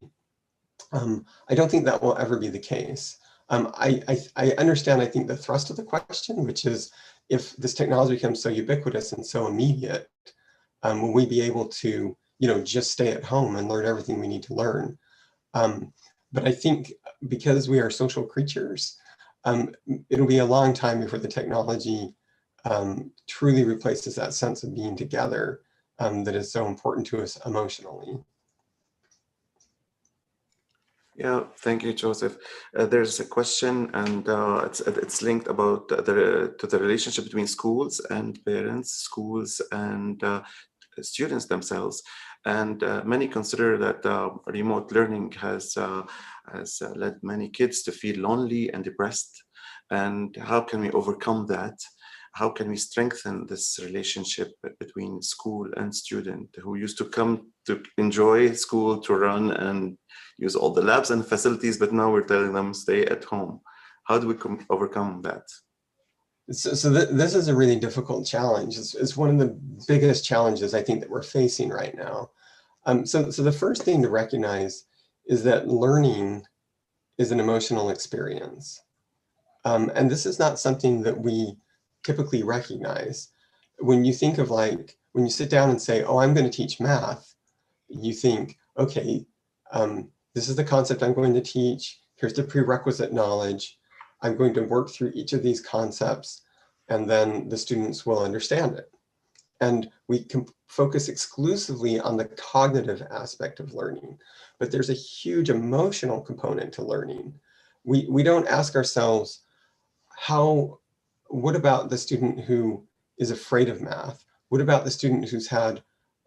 I don't think that will ever be the case. I understand, I think, the thrust of the question, which is, if this technology becomes so ubiquitous and so immediate, will we be able to, just stay at home and learn everything we need to learn? But I think because we are social creatures, it'll be a long time before the technology truly replaces that sense of being together that is so important to us emotionally. Yeah, thank you, Joseph. There's a question, and it's linked about to the relationship between schools and parents, schools and students themselves. And many consider that remote learning has led many kids to feel lonely and depressed. And how can we overcome that? How can we strengthen this relationship between school and student who used to come to enjoy school, to run and use all the labs and facilities, but now we're telling them stay at home? How do we overcome that? So this is a really difficult challenge. It's one of the biggest challenges I think that we're facing right now. So the first thing to recognize is that learning is an emotional experience. And this is not something that we typically recognize. When you think of, like, when you sit down and say, oh, I'm going to teach math, you think, okay, this is the concept I'm going to teach. Here's the prerequisite knowledge. I'm going to work through each of these concepts, and then the students will understand it. And we can focus exclusively on the cognitive aspect of learning, but there's a huge emotional component to learning. We don't ask ourselves, what about the student who is afraid of math? What about the student who's had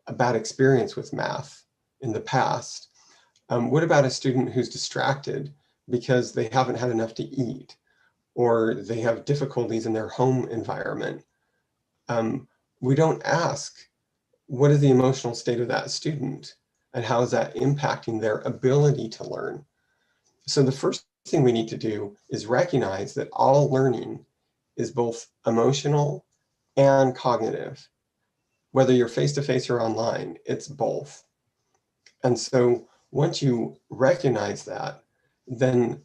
a bad experience with math in the past? What about a student who's distracted because they haven't had enough to eat, or they have difficulties in their home environment? We don't ask, what is the emotional state of that student, and how is that impacting their ability to learn? So the first thing we need to do is recognize that all learning is both emotional and cognitive. Whether you're face-to-face or online, it's both. And so once you recognize that, then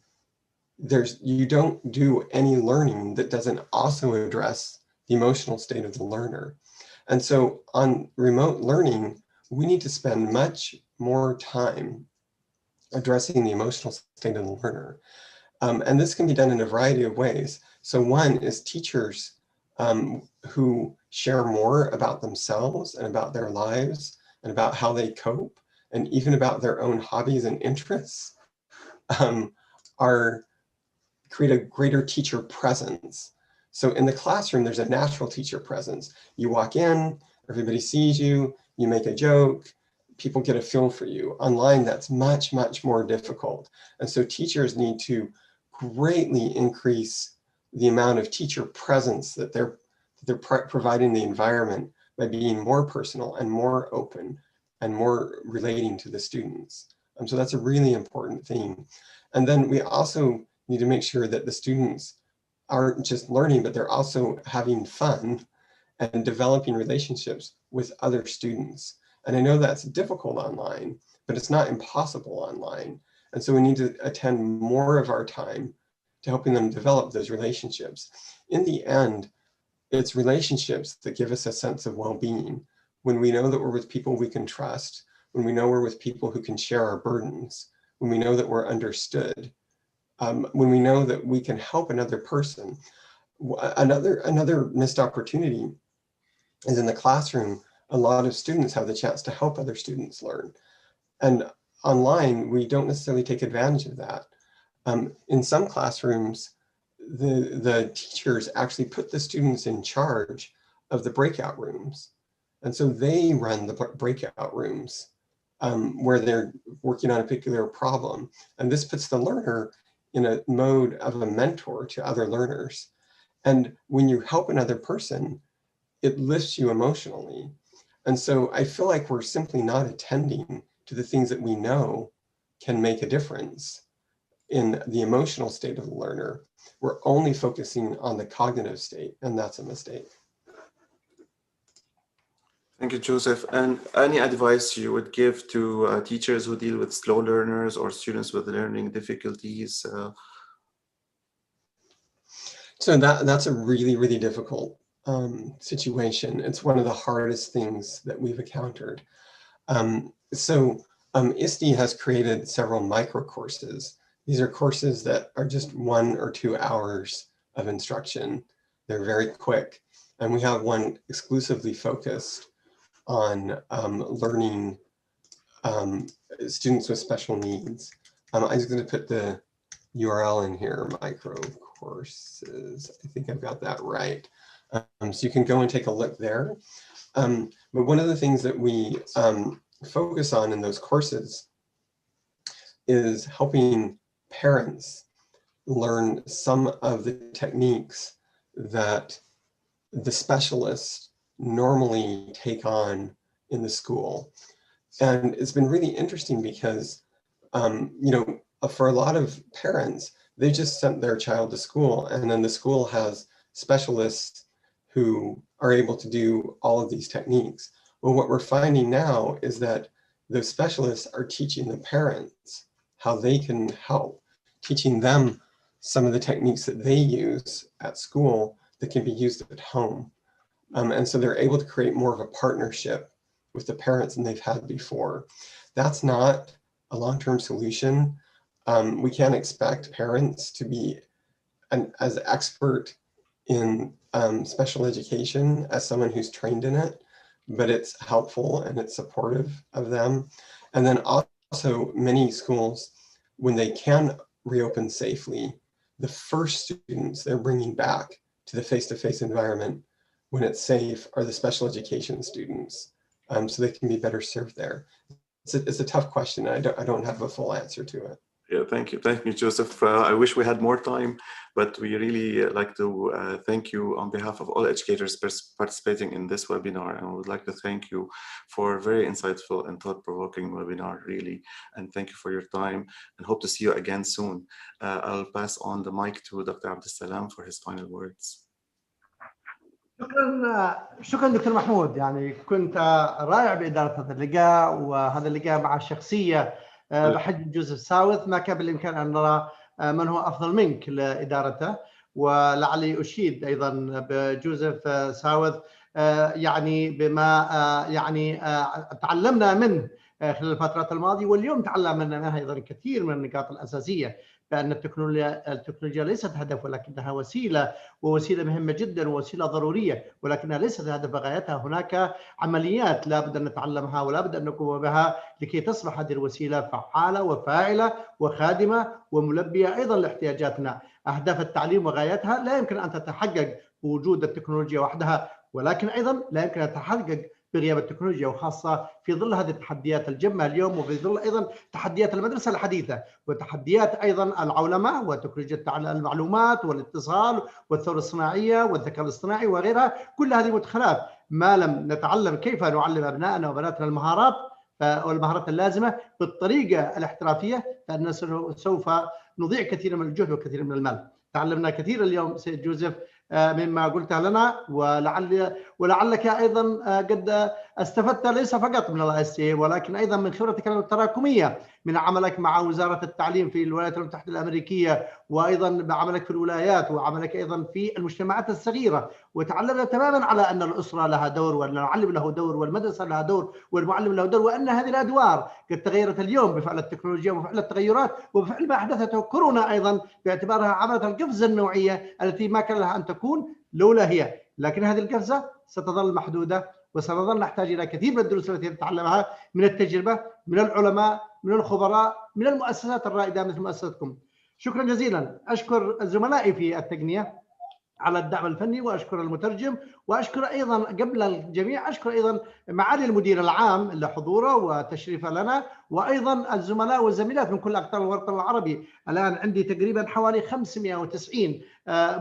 you don't do any learning that doesn't also address the emotional state of the learner. And so on remote learning, we need to spend much more time addressing the emotional state of the learner. And this can be done in a variety of ways. So one is teachers who share more about themselves and about their lives and about how they cope and even about their own hobbies and interests create a greater teacher presence. So in the classroom, there's a natural teacher presence. You walk in, everybody sees you, you make a joke, people get a feel for you. Online, that's much, much more difficult. And so teachers need to greatly increase the amount of teacher presence that they're providing the environment by being more personal and more open and more relating to the students. So that's a really important thing. And then we also need to make sure that the students aren't just learning, but they're also having fun and developing relationships with other students. And I know that's difficult online, but it's not impossible online. And so we need to attend more of our time to helping them develop those relationships. In the end, it's relationships that give us a sense of well-being. When we know that we're with people we can trust, when we know we're with people who can share our burdens, when we know that we're understood, when we know that we can help another person. Another missed opportunity is in the classroom. A lot of students have the chance to help other students learn. And online, we don't necessarily take advantage of that. In some classrooms, the teachers actually put the students in charge of the breakout rooms. And so they run the breakout rooms where they're working on a particular problem. And this puts the learner in a mode of a mentor to other learners. And when you help another person, it lifts you emotionally. And so I feel like we're simply not attending to the things that we know can make a difference in the emotional state of the learner. We're only focusing on the cognitive state, and that's a mistake. Thank you, Joseph. And any advice you would give to teachers who deal with slow learners or students with learning difficulties? So that's a really, really difficult situation. It's one of the hardest things that we've encountered. Iste has created several micro courses. These are courses that are just 1 or 2 hours of instruction. They're very quick. And we have one exclusively focused on learning students with special needs. I'm just going to put the URL in here, micro courses. I think I've got that right. So you can go and take a look there. But one of the things that we focus on in those courses is helping parents learn some of the techniques that the specialists normally take on in the school. And it's been really interesting because, for a lot of parents, they just sent their child to school, and then the school has specialists who are able to do all of these techniques. Well, what we're finding now is that the specialists are teaching the parents how they can help, teaching them some of the techniques that they use at school that can be used at home. And so they're able to create more of a partnership with the parents than they've had before. That's not a long-term solution. We can't expect parents to be as expert in special education as someone who's trained in it, but it's helpful and it's supportive of them. And then also many schools, when they can reopen safely, the first students they're bringing back to the face-to-face environment when it's safe are the special education students, so they can be better served there. It's a tough question. I don't have a full answer to it. Yeah, thank you, Joseph. I wish we had more time, but we really like to thank you on behalf of all educators participating in this webinar, and we would like to thank you for a very insightful and thought-provoking webinar, really, and thank you for your time, and hope to see you again soon. I'll pass on the mic to Dr. Abdus Salam for his final words. شكرا دكتور محمود، يعني كنت رائع بإدارة هذا اللقاء، وهذا اللقاء مع شخصية بحجم جوزيف ساوث ما كان بالإمكان أن نرى من هو أفضل منك لإدارته. ولعلي أشيد أيضا بجوزيف ساوث يعني بما يعني تعلمنا منه خلال الفترات الماضية، واليوم تعلم منها أيضا كثير من النقاط الأساسية، بأن التكنولوجيا ليست هدف ولكنها وسيلة، ووسيلة مهمة جدا ووسيلة ضرورية، ولكنها ليست هدف بغايتها. هناك عمليات لا بد أن نتعلمها ولا بد أن نقوم بها لكي تصبح هذه الوسيلة فعالة وفاعلة وخادمة وملبية أيضا لاحتياجاتنا. أهداف التعليم وغايتها لا يمكن أن تتحقق بوجود التكنولوجيا وحدها، ولكن أيضا لا يمكن أن تتحقق بغياب التكنولوجيا، وخاصة في ظل هذه التحديات الجمة اليوم، وفي ظل أيضا تحديات المدرسة الحديثة، وتحديات أيضا العولمة وتكنولوجيا المعلومات والاتصال والثورة الصناعية والذكاء الاصطناعي وغيرها. كل هذه مدخلات ما لم نتعلم كيف نعلم أبنائنا وبناتنا المهارات والمهارات اللازمة بالطريقة الاحترافية، فإننا سوف نضيع كثيرا من الجهد وكثير من المال. تعلمنا كثير اليوم سيد جوزيف مما قلته لنا، ولعلك أيضا قد استفدت ليس فقط من الISTA ولكن أيضا من خبرتك التراكمية من عملك مع وزارة التعليم في الولايات المتحدة الأمريكية، وأيضا بعملك في الولايات، وعملك أيضا في المجتمعات الصغيرة. وتعلمنا تماما على أن الأسرة لها دور، وأن المعلم له دور، والمدرسة لها دور، والمعلم له دور، وأن هذه الأدوار قد تغيرت اليوم بفعل التكنولوجيا وبفعل التغيرات وبفعل ما أحدثته كورونا أيضا، باعتبارها عملت القفزة النوعية التي ما كان لها أن تكون لولا هي. لكن هذه القفزة ستظل محدودة، وسنظل نحتاج إلى كثير من الدروس التي نتعلمها من التجربة، من العلماء، من الخبراء، من المؤسسات الرائدة مثل مؤسستكم. شكرا جزيلا. أشكر زملائي في التقنية على الدعم الفني، وأشكر المترجم، وأشكر أيضا قبل الجميع أشكر أيضا معالي المدير العام لحضوره وتشريفه لنا، وأيضا الزملاء والزميلات من كل أقطار الوطن العربي. الآن عندي تقريبا حوالي 590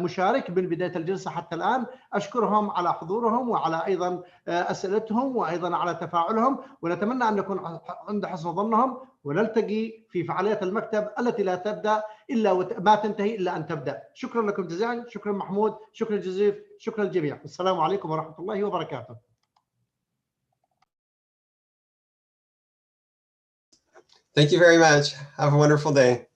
مشارك من بداية الجلسة حتى الآن. أشكرهم على حضورهم وعلى أيضا أسئلتهم وأيضا على تفاعلهم، ونتمنى أن نكون عند حسن ظنهم، ونلتقي في فعاليات المكتب التي لا تبدأ إلا ما تنتهي إلا أن تبدأ. شكرا لكم جزيلا. شكرا محمود، شكرا جوزيف، شكرا للجميع. السلام عليكم ورحمة الله وبركاته. Thank you very much. Have a wonderful day.